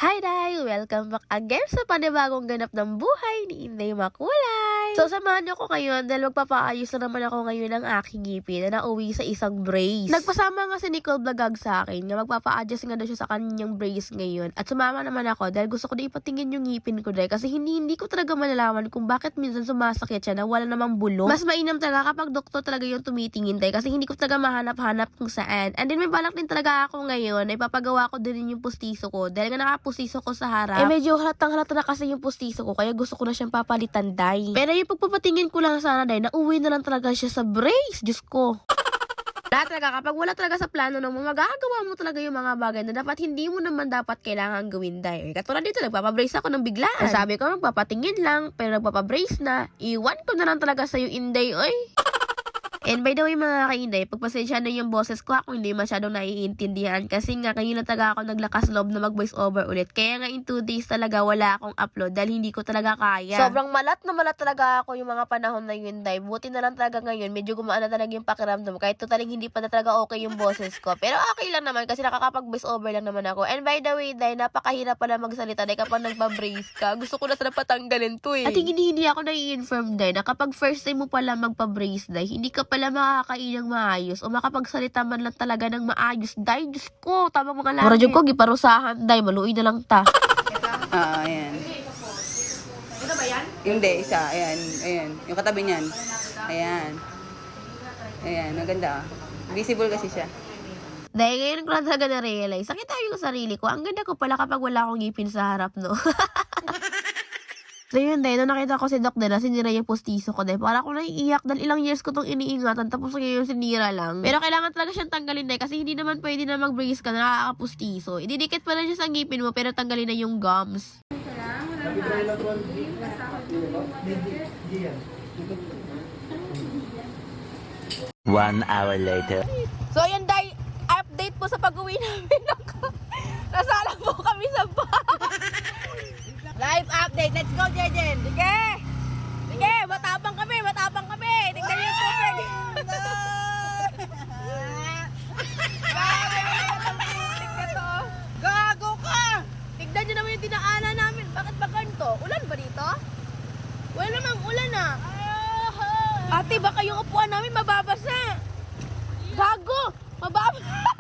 Hi Day! Welcome back again sa panibagong ganap ng buhay ni Inday Makulay! So, samahan niyo ko ngayon dahil magpapaayos na naman ako ngayon ng aking ngipin na nauwi sa isang brace. Nagpasama nga si Nicole Blagag sa akin na magpapa-adjust nga daw siya sa kanyang brace ngayon. At sumama naman ako dahil gusto ko na ipatingin yung ngipin ko dahil kasi hindi ko talaga malalaman kung bakit minsan sumasakit siya na wala namang bulong. Mas mainam talaga kapag doktor talaga yung tumitingin dahil kasi hindi ko talaga mahanap-hanap kung saan. And then may balak din talaga ako ngayon na ipapagawa ko din yung pustiso ko dahil nga nakapustiso ko sa harap. Medyo halatang halata na kasi yung pustiso ko kaya gusto ko na siyang papalitan day. Pero yung pagpapatingin ko lang sana day, nauwi na lang talaga siya sa brace. Diyos ko. Wala talaga, kapag wala talaga sa plano mo, magagawa mo talaga yung mga bagay na dapat hindi mo naman dapat kailangan gawin day. Katulad dito, nagpapabrace ako ng biglaan. Sabi ko, magpapatingin lang, pero nagpapabrace na. Iwan ko na lang talaga sa'yo, Inday, oy. And by the way mga kainday, pagpasensya na yung boses ko ako hindi masyadong naiintindihan kasi nga kayo na talaga ako naglakas loob na mag voice over ulit. Kaya nga in 2 days talaga wala akong upload dahil hindi ko talaga kaya. Sobrang malat na malat talaga ako yung mga panahon na yun day. Buti na lang talaga ngayon medyo gumaan na talaga yung pakiramdam kahit totaling hindi pa na talaga okay yung boses ko. Pero okay lang naman kasi nakakapag voice over lang naman ako. And by the way day, napakahirap pala magsalita day kapag nagpa-brace ka. Gusto ko na sana patanggalin to eh. At hindi ako nai-inform day na kapag first time mo pala magpa-brace day, hindi ka pala makakainang maayos o makapagsalita man lang talaga ng maayos. Day, Diyos ko, tama mga langit. Radyo ko, giparusahan, day, maluin na lang ta. Ayan. Ito ba yan? Hindi, isa. Ayan, ayan. Yung katabi niyan. Ayan. Ayan, maganda. Visible kasi siya. Dahil ngayon ko lang talaga na-realize, sakit tayo yung sarili ko. Ang ganda ko pala kapag wala akong ngipin sa harap, no? So yun dahil, nung nakita ko si Doc na sinira yung postiso ko dahil para ako naiiyak dahil ilang years ko tong iniingatan tapos ngayon sinira lang. Pero kailangan talaga siyang tanggalin dahil kasi hindi naman pwede na mag-brace ka na nakakapostiso. Ididikit pa na siya sa ngipin mo pero tanggalin na yung gums. 1 hour later. So yun dahil, update po sa pag-uwi namin. Nasala po kami sa bahay. Live update. Let's go, Jejen. Sige! Sige! Matapang kami! Matapang kami! Tingnan niyo po! Gago ka! Tignan niyo naman yung dinaanan namin. Bakit ba ganito? Ulan ba dito? Wala namang ulan ah. Ate, baka yung upuan namin mababasa. Gago! Mababasa.